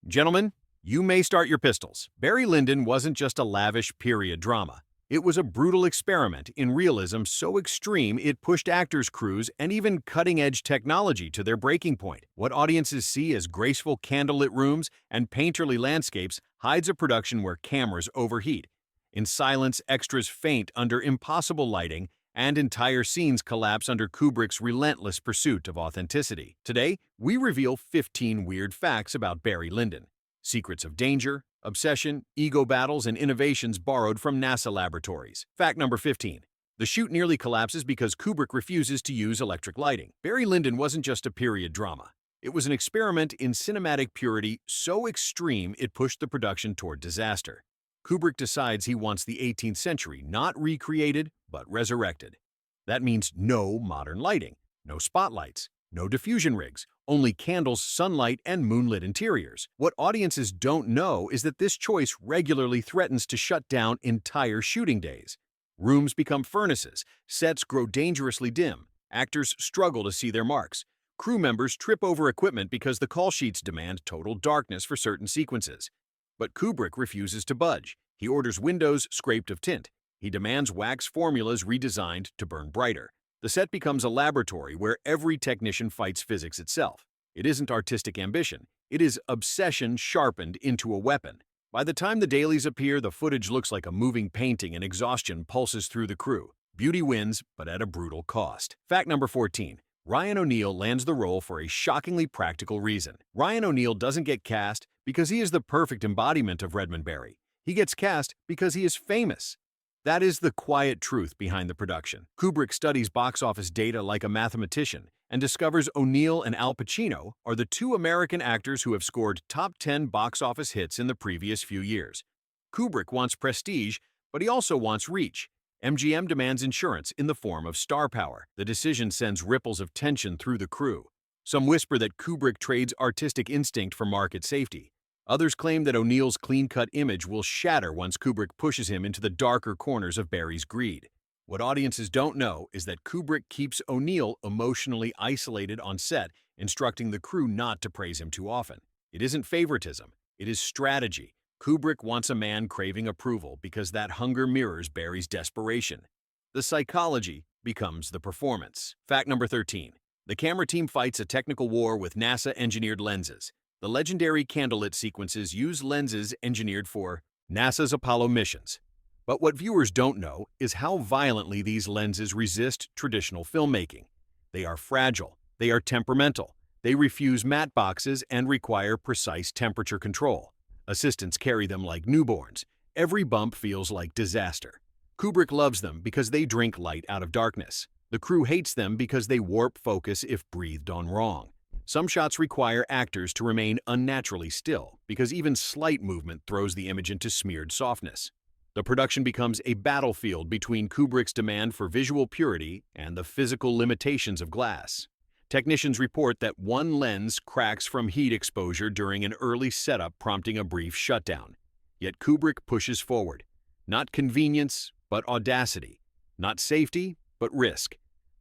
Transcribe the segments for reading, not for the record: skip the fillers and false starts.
Gentlemen, you may start your pistols. Barry Lyndon wasn't just a lavish period drama. It was a brutal experiment in realism so extreme it pushed actors' crews and even cutting-edge technology to their breaking point. What audiences see as graceful candlelit rooms and painterly landscapes hides a production where cameras overheat. In silence, extras faint under impossible lighting, and entire scenes collapse under Kubrick's relentless pursuit of authenticity. Today, we reveal 15 weird facts about Barry Lyndon. Secrets of danger, obsession, ego battles, and innovations borrowed from NASA laboratories. Fact number 15. The shoot nearly collapses because Kubrick refuses to use electric lighting. Barry Lyndon wasn't just a period drama. It was an experiment in cinematic purity so extreme it pushed the production toward disaster. Kubrick decides he wants the 18th century not recreated, but resurrected. That means no modern lighting, no spotlights, no diffusion rigs, only candles, sunlight, and moonlit interiors. What audiences don't know is that this choice regularly threatens to shut down entire shooting days. Rooms become furnaces, sets grow dangerously dim, actors struggle to see their marks. Crew members trip over equipment because the call sheets demand total darkness for certain sequences. But Kubrick refuses to budge. He orders windows scraped of tint. He demands wax formulas redesigned to burn brighter. The set becomes a laboratory where every technician fights physics itself. It isn't artistic ambition. It is obsession sharpened into a weapon. By the time the dailies appear, the footage looks like a moving painting and exhaustion pulses through the crew. Beauty wins, but at a brutal cost. Fact number 14. Ryan O'Neal lands the role for a shockingly practical reason. Ryan O'Neal doesn't get cast because he is the perfect embodiment of Redmond Barry. He gets cast because he is famous. That is the quiet truth behind the production. Kubrick studies box office data like a mathematician and discovers O'Neal and Al Pacino are the two American actors who have scored top 10 box office hits in the previous few years. Kubrick wants prestige, but he also wants reach. MGM demands insurance in the form of star power. The decision sends ripples of tension through the crew. Some whisper that Kubrick trades artistic instinct for market safety. Others claim that O'Neal's clean-cut image will shatter once Kubrick pushes him into the darker corners of Barry's greed. What audiences don't know is that Kubrick keeps O'Neal emotionally isolated on set, instructing the crew not to praise him too often. It isn't favoritism, it is strategy. Kubrick wants a man craving approval because that hunger mirrors Barry's desperation. The psychology becomes the performance. Fact number 13. The camera team fights a technical war with NASA-engineered lenses. The legendary candlelit sequences use lenses engineered for NASA's Apollo missions. But what viewers don't know is how violently these lenses resist traditional filmmaking. They are fragile, they are temperamental, they refuse matte boxes and require precise temperature control. Assistants carry them like newborns. Every bump feels like disaster. Kubrick loves them because they drink light out of darkness. The crew hates them because they warp focus if breathed on wrong. Some shots require actors to remain unnaturally still because even slight movement throws the image into smeared softness. The production becomes a battlefield between Kubrick's demand for visual purity and the physical limitations of glass. Technicians report that one lens cracks from heat exposure during an early setup, prompting a brief shutdown. Yet Kubrick pushes forward. Not convenience, but audacity. Not safety, but risk.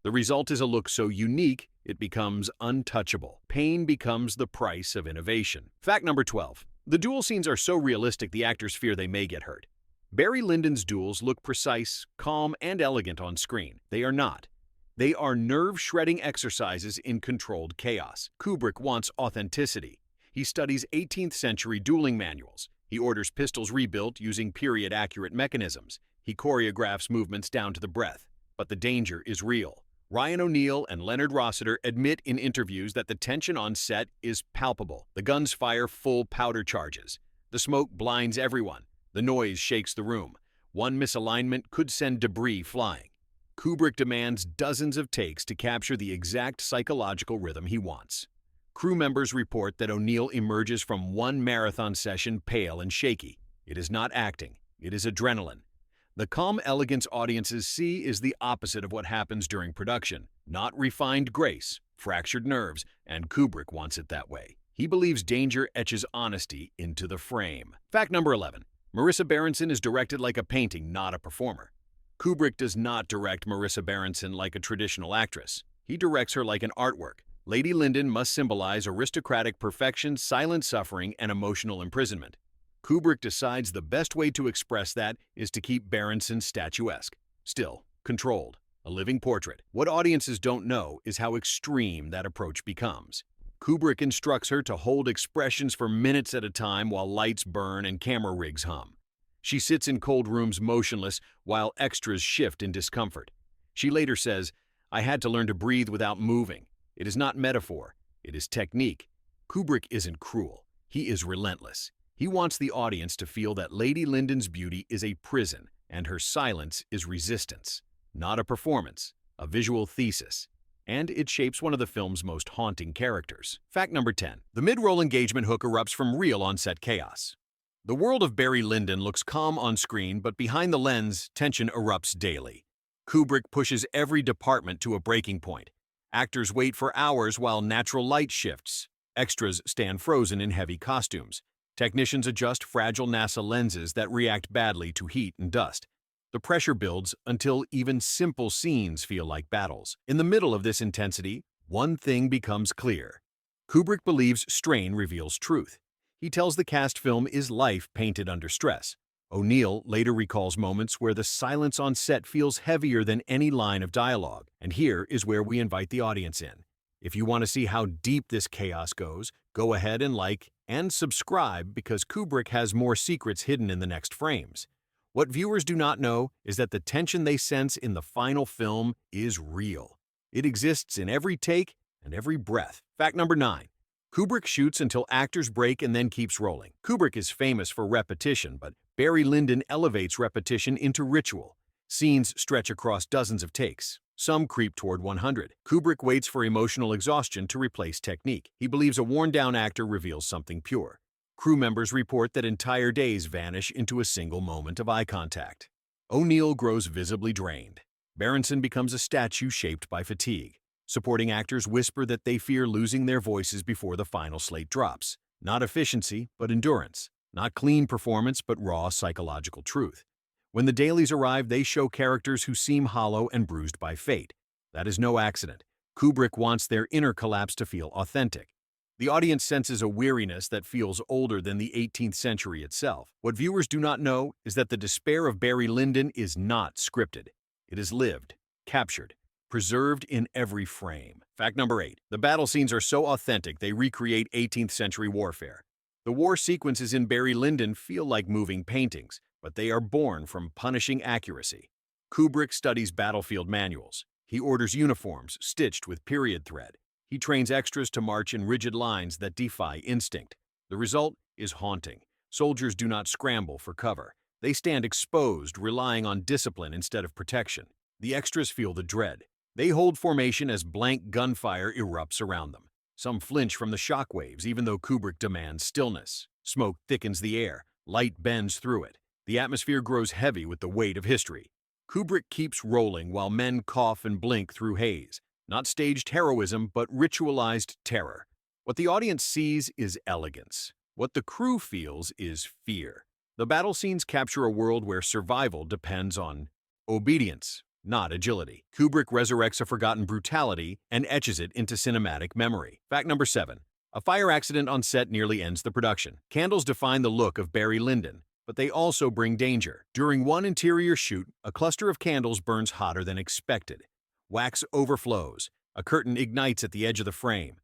The result is a look so unique, it becomes untouchable. Pain becomes the price of innovation. Fact number 12. The duel scenes are so realistic the actors fear they may get hurt. Barry Lyndon's duels look precise, calm, and elegant on screen. They are not. They are nerve-shredding exercises in controlled chaos. Kubrick wants authenticity. He studies 18th century dueling manuals. He orders pistols rebuilt using period-accurate mechanisms. He choreographs movements down to the breath. But the danger is real. Ryan O'Neal and Leonard Rossiter admit in interviews that the tension on set is palpable. The guns fire full powder charges. The smoke blinds everyone. The noise shakes the room. One misalignment could send debris flying. Kubrick demands dozens of takes to capture the exact psychological rhythm he wants. Crew members report that O'Neal emerges from one marathon session pale and shaky. It is not acting, it is adrenaline. The calm elegance audiences see is the opposite of what happens during production. Not refined grace, fractured nerves, and Kubrick wants it that way. He believes danger etches honesty into the frame. Fact number 11. Marissa Berenson is directed like a painting, not a performer. Kubrick does not direct Marissa Berenson like a traditional actress. He directs her like an artwork. Lady Lyndon must symbolize aristocratic perfection, silent suffering, and emotional imprisonment. Kubrick decides the best way to express that is to keep Berenson statuesque, still, controlled, a living portrait. What audiences don't know is how extreme that approach becomes. Kubrick instructs her to hold expressions for minutes at a time while lights burn and camera rigs hum. She sits in cold rooms motionless while extras shift in discomfort. She later says, "I had to learn to breathe without moving. It is not metaphor, it is technique." Kubrick isn't cruel, he is relentless. He wants the audience to feel that Lady Lyndon's beauty is a prison and her silence is resistance, not a performance, a visual thesis. And it shapes one of the film's most haunting characters. Fact number 10. The mid-roll engagement hook erupts from real on-set chaos. The world of Barry Lyndon looks calm on screen, but behind the lens, tension erupts daily. Kubrick pushes every department to a breaking point. Actors wait for hours while natural light shifts. Extras stand frozen in heavy costumes. Technicians adjust fragile NASA lenses that react badly to heat and dust. The pressure builds until even simple scenes feel like battles. In the middle of this intensity, one thing becomes clear. Kubrick believes strain reveals truth. He tells the cast film is life painted under stress. O'Neill later recalls moments where the silence on set feels heavier than any line of dialogue. And here is where we invite the audience in. If you want to see how deep this chaos goes, go ahead and like and subscribe because Kubrick has more secrets hidden in the next frames. What viewers do not know is that the tension they sense in the final film is real. It exists in every take and every breath. Fact number 9. Kubrick shoots until actors break and then keeps rolling. Kubrick is famous for repetition, but Barry Lyndon elevates repetition into ritual. Scenes stretch across dozens of takes. Some creep toward 100. Kubrick waits for emotional exhaustion to replace technique. He believes a worn-down actor reveals something pure. Crew members report that entire days vanish into a single moment of eye contact. O'Neill grows visibly drained. Berenson becomes a statue shaped by fatigue. Supporting actors whisper that they fear losing their voices before the final slate drops. Not efficiency, but endurance. Not clean performance, but raw psychological truth. When the dailies arrive, they show characters who seem hollow and bruised by fate. That is no accident. Kubrick wants their inner collapse to feel authentic. The audience senses a weariness that feels older than the 18th century itself. What viewers do not know is that the despair of Barry Lyndon is not scripted. It is lived, captured, preserved in every frame. Fact number 8. The battle scenes are so authentic they recreate 18th century warfare. The war sequences in Barry Lyndon feel like moving paintings, but they are born from punishing accuracy. Kubrick studies battlefield manuals. He orders uniforms stitched with period thread. He trains extras to march in rigid lines that defy instinct. The result is haunting. Soldiers do not scramble for cover. They stand exposed, relying on discipline instead of protection. The extras feel the dread. They hold formation as blank gunfire erupts around them. Some flinch from the shockwaves, even though Kubrick demands stillness. Smoke thickens the air. Light bends through it. The atmosphere grows heavy with the weight of history. Kubrick keeps rolling while men cough and blink through haze. Not staged heroism, but ritualized terror. What the audience sees is elegance. What the crew feels is fear. The battle scenes capture a world where survival depends on obedience, not agility. Kubrick resurrects a forgotten brutality and etches it into cinematic memory. Fact number 7. A fire accident on set nearly ends the production. Candles define the look of Barry Lyndon, but they also bring danger. During one interior shoot, a cluster of candles burns hotter than expected. Wax overflows. A curtain ignites at the edge of the frame.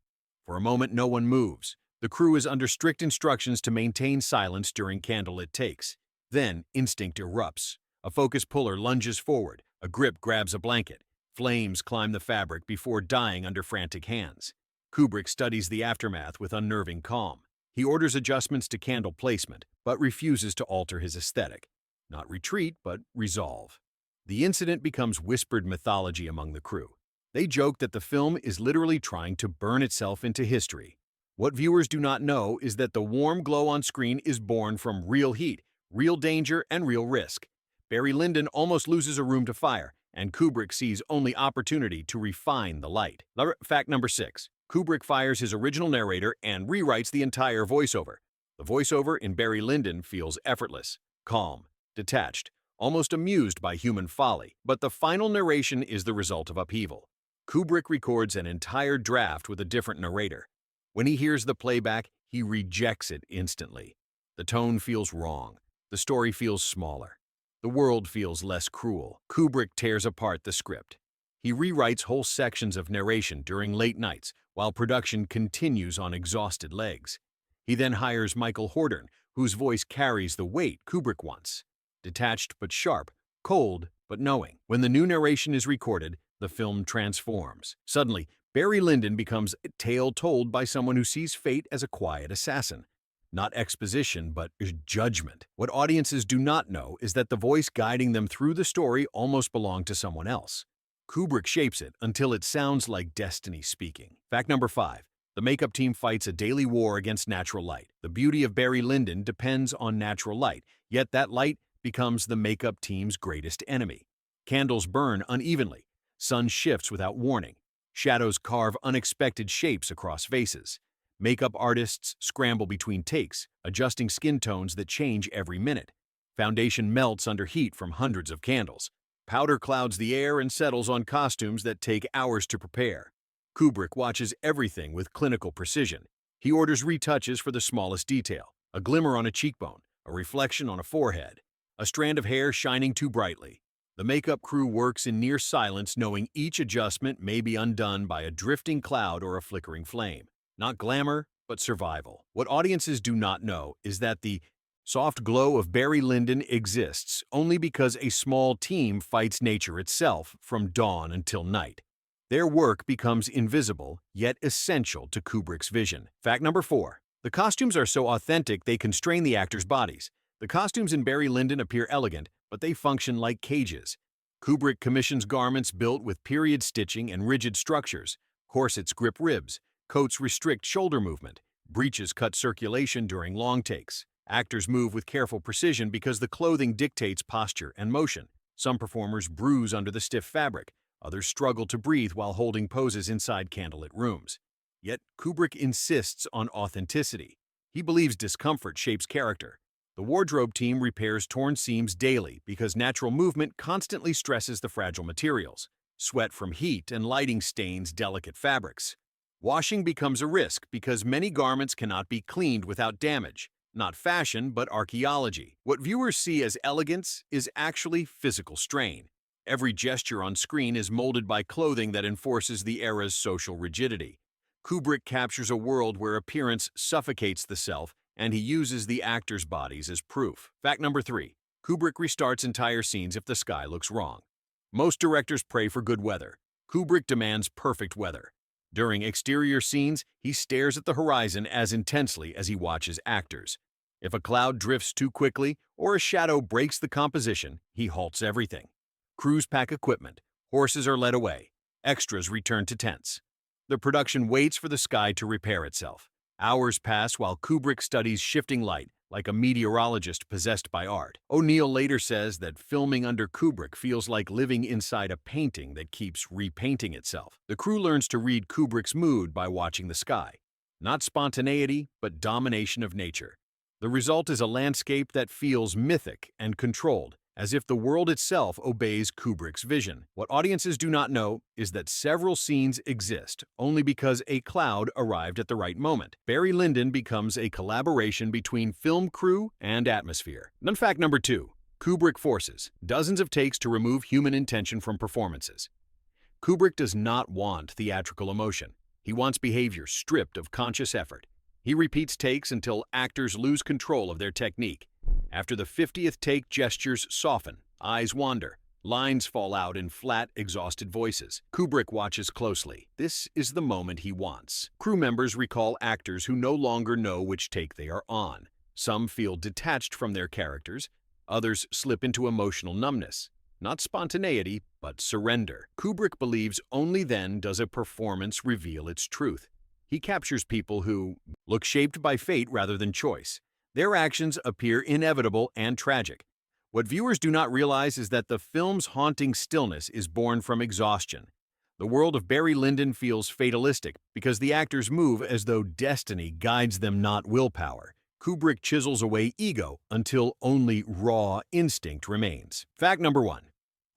For a moment, no one moves. The crew is under strict instructions to maintain silence during candlelit takes. Then, instinct erupts. A focus puller lunges forward. A grip grabs a blanket. Flames climb the fabric before dying under frantic hands. Kubrick studies the aftermath with unnerving calm. He orders adjustments to candle placement, but refuses to alter his aesthetic. Not retreat, but resolve. The incident becomes whispered mythology among the crew. They joke that the film is literally trying to burn itself into history. What viewers do not know is that the warm glow on screen is born from real heat, real danger, and real risk. Barry Lyndon almost loses a room to fire, and Kubrick sees only opportunity to refine the light. Fact number 6. Kubrick fires his original narrator and rewrites the entire voiceover. The voiceover in Barry Lyndon feels effortless, calm, detached, almost amused by human folly, but the final narration is the result of upheaval. Kubrick records an entire draft with a different narrator. When he hears the playback, he rejects it instantly. The tone feels wrong. The story feels smaller. The world feels less cruel. Kubrick tears apart the script. He rewrites whole sections of narration during late nights while production continues on exhausted legs. He then hires Michael Hordern, whose voice carries the weight Kubrick wants. Detached but sharp, cold but knowing. When the new narration is recorded, the film transforms. Suddenly, Barry Lyndon becomes a tale told by someone who sees fate as a quiet assassin. Not exposition, but judgment. What audiences do not know is that the voice guiding them through the story almost belonged to someone else. Kubrick shapes it until it sounds like destiny speaking. Fact number 5. The makeup team fights a daily war against natural light. The beauty of Barry Lyndon depends on natural light, yet that light becomes the makeup team's greatest enemy. Candles burn unevenly. Sun shifts without warning. Shadows carve unexpected shapes across faces. Makeup artists scramble between takes, adjusting skin tones that change every minute. Foundation melts under heat from hundreds of candles. Powder clouds the air and settles on costumes that take hours to prepare. Kubrick watches everything with clinical precision. He orders retouches for the smallest detail: a glimmer on a cheekbone, a reflection on a forehead, a strand of hair shining too brightly. The makeup crew works in near silence, knowing each adjustment may be undone by a drifting cloud or a flickering flame. Not glamour, but survival. What audiences do not know is that the soft glow of Barry Lyndon exists only because a small team fights nature itself from dawn until night. Their work becomes invisible, yet essential to Kubrick's vision. Fact number 4. The costumes are so authentic they constrain the actors' bodies. The costumes in Barry Lyndon appear elegant, but they function like cages. Kubrick commissions garments built with period stitching and rigid structures. Corsets grip ribs, coats restrict shoulder movement, breeches cut circulation during long takes. Actors move with careful precision because the clothing dictates posture and motion. Some performers bruise under the stiff fabric. Others struggle to breathe while holding poses inside candlelit rooms. Yet Kubrick insists on authenticity. He believes discomfort shapes character. The wardrobe team repairs torn seams daily because natural movement constantly stresses the fragile materials. Sweat from heat and lighting stains delicate fabrics. Washing becomes a risk because many garments cannot be cleaned without damage. Not fashion, but archaeology. What viewers see as elegance is actually physical strain. Every gesture on screen is molded by clothing that enforces the era's social rigidity. Kubrick captures a world where appearance suffocates the self, and he uses the actors' bodies as proof. Fact number 3. Kubrick restarts entire scenes if the sky looks wrong. Most directors pray for good weather. Kubrick demands perfect weather. During exterior scenes, he stares at the horizon as intensely as he watches actors. If a cloud drifts too quickly or a shadow breaks the composition, he halts everything. Crews pack equipment. Horses are led away. Extras return to tents. The production waits for the sky to repair itself. Hours pass while Kubrick studies shifting light like a meteorologist possessed by art. O'Neill later says that filming under Kubrick feels like living inside a painting that keeps repainting itself. The crew learns to read Kubrick's mood by watching the sky. Not spontaneity, but domination of nature. The result is a landscape that feels mythic and controlled, as if the world itself obeys Kubrick's vision. What audiences do not know is that several scenes exist only because a cloud arrived at the right moment. Barry Lyndon becomes a collaboration between film crew and atmosphere. Fact number 2. Kubrick forces dozens of takes to remove human intention from performances. Kubrick does not want theatrical emotion. He wants behavior stripped of conscious effort. He repeats takes until actors lose control of their technique. After the 50th take, gestures soften, eyes wander, lines fall out in flat, exhausted voices. Kubrick watches closely. This is the moment he wants. Crew members recall actors who no longer know which take they are on. Some feel detached from their characters. Others slip into emotional numbness. Not spontaneity, but surrender. Kubrick believes only then does a performance reveal its truth. He captures people who look shaped by fate rather than choice. Their actions appear inevitable and tragic. What viewers do not realize is that the film's haunting stillness is born from exhaustion. The world of Barry Lyndon feels fatalistic because the actors move as though destiny guides them, not willpower. Kubrick chisels away ego until only raw instinct remains. Fact number 1.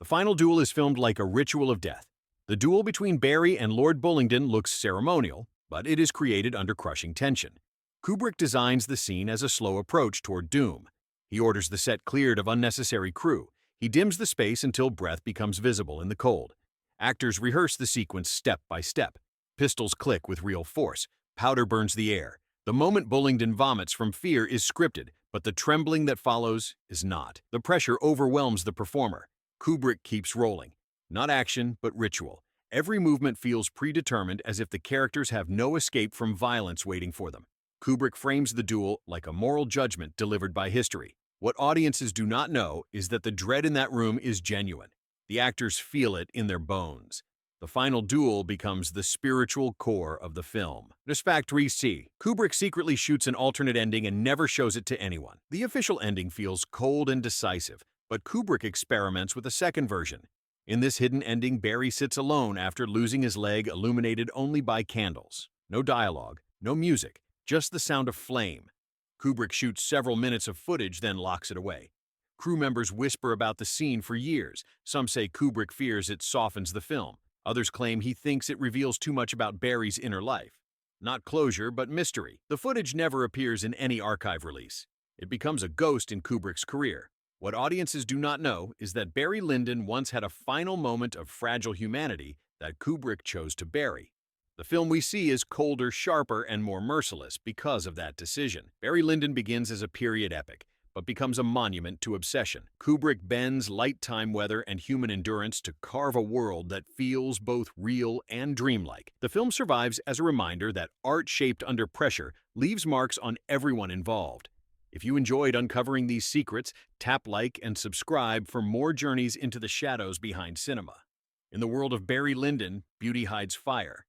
The final duel is filmed like a ritual of death. The duel between Barry and Lord Bullingdon looks ceremonial, but it is created under crushing tension. Kubrick designs the scene as a slow approach toward doom. He orders the set cleared of unnecessary crew. He dims the space until breath becomes visible in the cold. Actors rehearse the sequence step by step. Pistols click with real force. Powder burns the air. The moment Bullingdon vomits from fear is scripted, but the trembling that follows is not. The pressure overwhelms the performer. Kubrick keeps rolling. Not action, but ritual. Every movement feels predetermined, as if the characters have no escape from violence waiting for them. Kubrick frames the duel like a moral judgment delivered by history. What audiences do not know is that the dread in that room is genuine. The actors feel it in their bones. The final duel becomes the spiritual core of the film. Fact 3C. Kubrick secretly shoots an alternate ending and never shows it to anyone. The official ending feels cold and decisive, but Kubrick experiments with a second version. In this hidden ending, Barry sits alone after losing his leg, illuminated only by candles. No dialogue, no music, just the sound of flame. Kubrick shoots several minutes of footage, then locks it away. Crew members whisper about the scene for years. Some say Kubrick fears it softens the film. Others claim he thinks it reveals too much about Barry's inner life. Not closure, but mystery. The footage never appears in any archive release. It becomes a ghost in Kubrick's career. What audiences do not know is that Barry Lyndon once had a final moment of fragile humanity that Kubrick chose to bury. The film we see is colder, sharper, and more merciless because of that decision. Barry Lyndon begins as a period epic, but becomes a monument to obsession. Kubrick bends light-time weather and human endurance to carve a world that feels both real and dreamlike. The film survives as a reminder that art shaped under pressure leaves marks on everyone involved. If you enjoyed uncovering these secrets, tap like and subscribe for more journeys into the shadows behind cinema. In the world of Barry Lyndon, beauty hides fire.